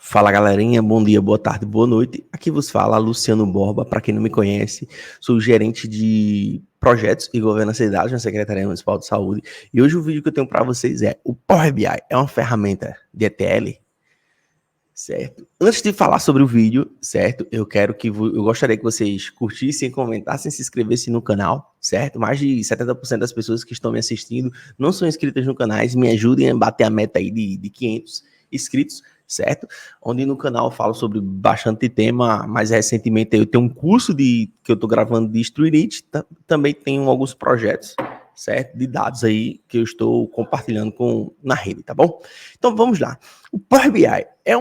Fala galerinha, bom dia, boa tarde, boa noite. Aqui vos fala Luciano Borba, para quem não me conhece, sou gerente de projetos e governança de dados na Secretaria Municipal de Saúde. E hoje o vídeo que eu tenho para vocês é: o Power BI é uma ferramenta de ETL? Certo? Antes de falar sobre o vídeo, certo? Eu gostaria que vocês curtissem, comentassem, se inscrevessem no canal, certo? Mais de 70% das pessoas que estão me assistindo não são inscritas no canal, me ajudem a bater a meta aí de 500 inscritos, certo? Onde no canal eu falo sobre bastante tema. Mais recentemente eu tenho um curso que eu estou gravando de StreetIt, também tenho alguns projetos, certo? De dados aí que eu estou compartilhando na rede, tá bom? Então vamos lá. O Power BI é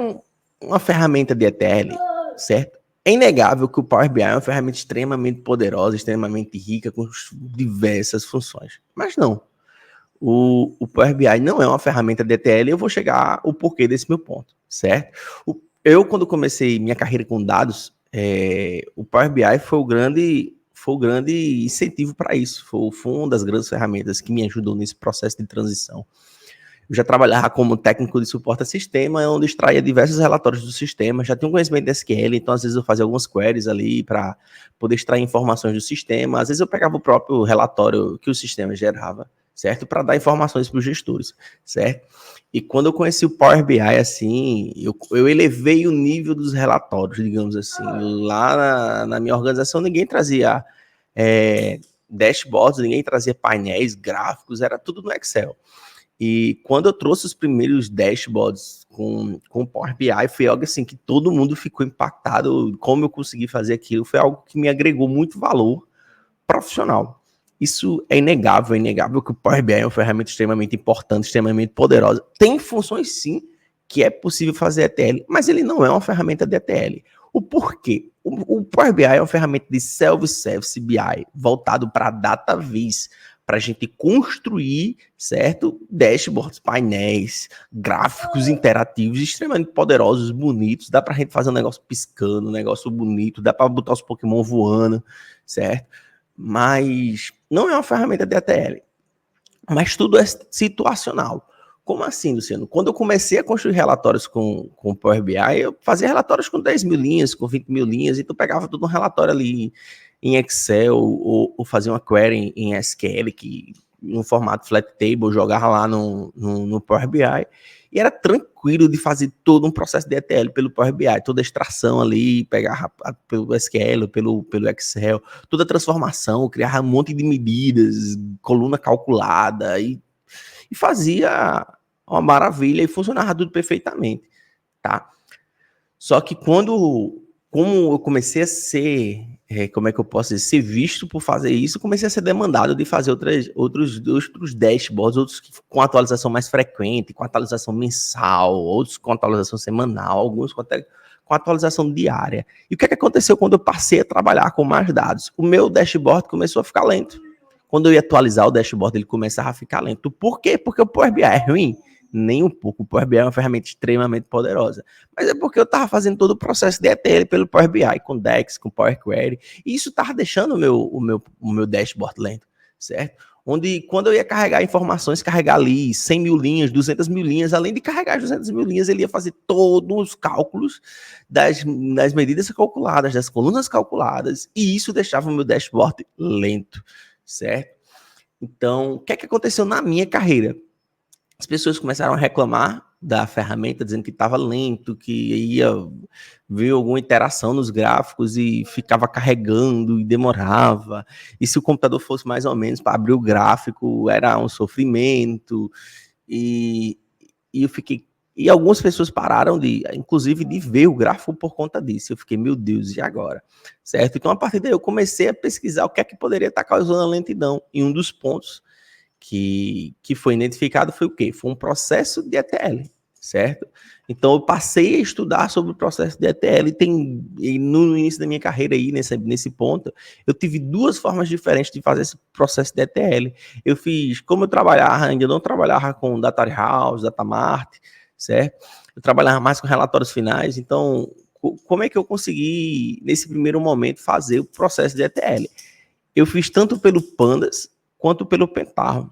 uma ferramenta de ETL, certo? É inegável que o Power BI é uma ferramenta extremamente poderosa, extremamente rica, com diversas funções. Mas não. O Power BI não é uma ferramenta de ETL, e eu vou chegar ao porquê desse meu ponto, certo? Eu, quando comecei minha carreira com dados, o Power BI foi o grande incentivo para isso. Foi uma das grandes ferramentas que me ajudou nesse processo de transição. Eu já trabalhava como técnico de suporte a sistema, onde extraía diversos relatórios do sistema, já tinha um conhecimento de SQL, então às vezes eu fazia algumas queries ali para poder extrair informações do sistema, às vezes eu pegava o próprio relatório que o sistema gerava, certo? Para dar informações para os gestores, certo? E quando eu conheci o Power BI, assim, eu elevei o nível dos relatórios, digamos assim. Lá na minha organização, ninguém trazia dashboards, ninguém trazia painéis, gráficos, era tudo no Excel. E quando eu trouxe os primeiros dashboards com o Power BI, foi algo assim que todo mundo ficou impactado. Como eu consegui fazer aquilo, foi algo que me agregou muito valor profissional. Isso é inegável que o Power BI é uma ferramenta extremamente importante, extremamente poderosa. Tem funções, sim, que é possível fazer ETL, mas ele não é uma ferramenta de ETL. O porquê? O Power BI é uma ferramenta de self-service BI, voltado para data viz, para a gente construir, certo? Dashboards, painéis, gráficos interativos extremamente poderosos, bonitos. Dá para a gente fazer um negócio piscando, um negócio bonito, dá para botar os Pokémon voando, certo? Mas não é uma ferramenta de ETL. Mas tudo é situacional. Como assim, Luciano? Quando eu comecei a construir relatórios com o Power BI, eu fazia relatórios com 10 mil linhas, com 20 mil linhas, e tu pegava todo um relatório ali em Excel, ou fazia uma query em SQL, que no formato flat table, jogava lá no Power BI, e era tranquilo de fazer todo um processo de ETL pelo Power BI, toda a extração ali, pegar pelo SQL, pelo Excel, toda a transformação, criar um monte de medidas, coluna calculada, e fazia uma maravilha e funcionava tudo perfeitamente, tá? Só que como eu comecei a ser, como é que eu posso dizer, ser visto por fazer isso, comecei a ser demandado de fazer outros dashboards, outros com atualização mais frequente, com atualização mensal, outros com atualização semanal, alguns com atualização diária. E o que aconteceu quando eu passei a trabalhar com mais dados? O meu dashboard começou a ficar lento. Quando eu ia atualizar o dashboard, ele começava a ficar lento. Por quê? Porque o Power BI é ruim? Nem um pouco. O Power BI é uma ferramenta extremamente poderosa. Mas é porque eu estava fazendo todo o processo de ETL pelo Power BI, com DEX, com Power Query, e isso estava deixando o meu dashboard lento, certo? Onde, quando eu ia carregar informações, carregar ali 100 mil linhas, 200 mil linhas, além de carregar 200 mil linhas, ele ia fazer todos os cálculos das medidas calculadas, das colunas calculadas, e isso deixava o meu dashboard lento, certo? Então, o que aconteceu na minha carreira? As pessoas começaram a reclamar da ferramenta, dizendo que estava lento, que ia ver alguma interação nos gráficos e ficava carregando e demorava. E se o computador fosse mais ou menos para abrir o gráfico, era um sofrimento. E eu fiquei. E algumas pessoas pararam inclusive, de ver o gráfico por conta disso. Eu fiquei, meu Deus, e agora? Certo? Então, a partir daí, eu comecei a pesquisar o que é que poderia estar causando a lentidão. E um dos pontos que foi identificado foi o quê? Foi um processo de ETL, certo? Então, eu passei a estudar sobre o processo de ETL e no início da minha carreira aí, nesse ponto, eu tive duas formas diferentes de fazer esse processo de ETL. Eu fiz, como eu trabalhava, ainda não trabalhava com Data Warehouse, Data Mart, certo? Eu trabalhava mais com relatórios finais, então, como é que eu consegui, nesse primeiro momento, fazer o processo de ETL? Eu fiz tanto pelo Pandas quanto pelo Pentaho,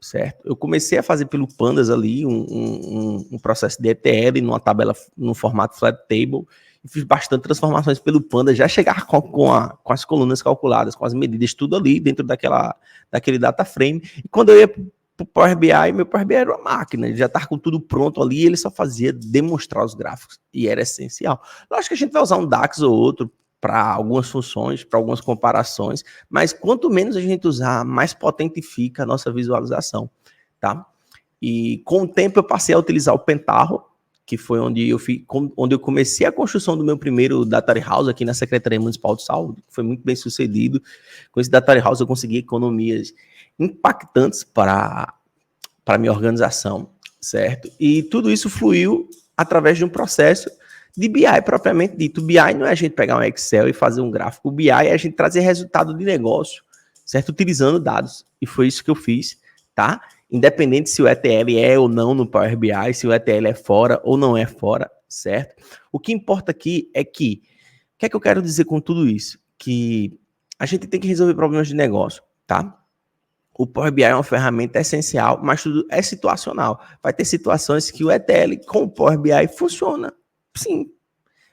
certo? Eu comecei a fazer pelo Pandas ali um processo de ETL numa tabela, no formato flat table, e fiz bastante transformações pelo Pandas, já chegar com as colunas calculadas, com as medidas, tudo ali dentro daquele data frame. E quando eu ia para o Power BI, meu Power BI era uma máquina, ele já estava com tudo pronto ali, ele só fazia demonstrar os gráficos, e era essencial. Lógico que a gente vai usar um DAX ou outro para algumas funções, para algumas comparações, mas quanto menos a gente usar, mais potente fica a nossa visualização, tá? E com o tempo eu passei a utilizar o Pentaho, que foi onde eu comecei a construção do meu primeiro Data House aqui na Secretaria Municipal de Saúde, que foi muito bem sucedido. Com esse Data House eu consegui economias impactantes para a minha organização, certo? E tudo isso fluiu através de um processo de BI propriamente dito. O BI não é a gente pegar um Excel e fazer um gráfico. O BI é a gente trazer resultado de negócio, certo? Utilizando dados. E foi isso que eu fiz, tá? Independente se o ETL é ou não no Power BI, se o ETL é fora ou não é fora, certo? O que importa aqui é que, o que é que eu quero dizer com tudo isso? Que a gente tem que resolver problemas de negócio, tá? O Power BI é uma ferramenta essencial, mas tudo é situacional. Vai ter situações que o ETL com o Power BI funciona, sim.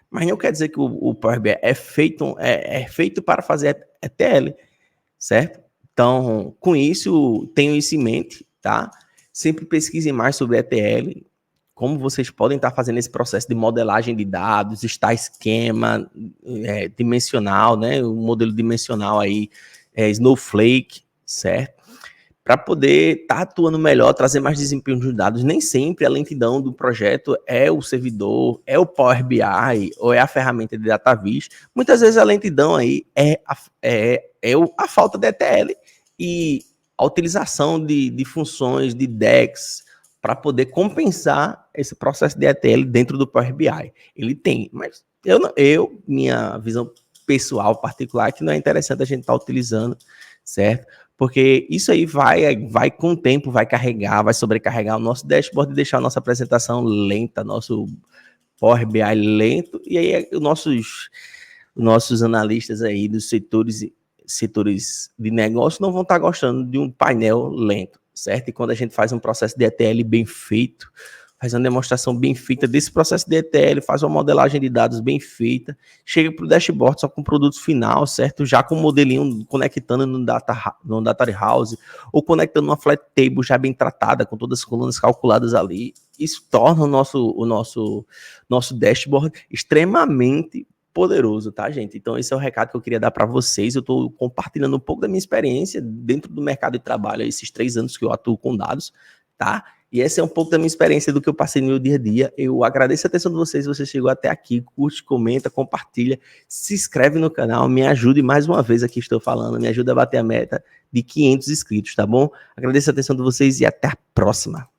Mas não quer dizer que o Power BI é feito para fazer ETL, certo? Então, com isso, tenho isso em mente, tá? Sempre pesquisem mais sobre ETL, como vocês podem estar fazendo esse processo de modelagem de dados, está esquema dimensional, né? O modelo dimensional aí, Snowflake, certo? Para poder estar atuando melhor, trazer mais desempenho dos dados. Nem sempre a lentidão do projeto é o servidor, é o Power BI ou é a ferramenta de DataVis. Muitas vezes a lentidão aí é a falta de ETL e a utilização de funções de DEX para poder compensar esse processo de ETL dentro do Power BI. Ele tem, mas minha visão pessoal particular, que não é interessante a gente estar utilizando, certo? Porque isso aí vai com o tempo, vai carregar, vai sobrecarregar o nosso dashboard e deixar a nossa apresentação lenta, nosso Power BI lento, e aí os nossos analistas aí dos setores de negócio não vão estar gostando de um painel lento, certo? E quando a gente faz um processo de ETL bem feito, faz uma demonstração bem feita desse processo de ETL, faz uma modelagem de dados bem feita, chega para o dashboard só com o produto final, certo? Já com o modelinho conectando no Data House, ou conectando uma flat table já bem tratada, com todas as colunas calculadas ali. Isso torna o nosso dashboard extremamente poderoso, tá, gente? Então esse é o recado que eu queria dar para vocês. Eu estou compartilhando um pouco da minha experiência dentro do mercado de trabalho, esses 3 anos que eu atuo com dados, tá? E essa é um pouco da minha experiência do que eu passei no meu dia a dia. Eu agradeço a atenção de vocês, você chegou até aqui, curte, comenta, compartilha, se inscreve no canal, me ajude mais uma vez aqui estou falando, me ajuda a bater a meta de 500 inscritos, tá bom? Agradeço a atenção de vocês e até a próxima.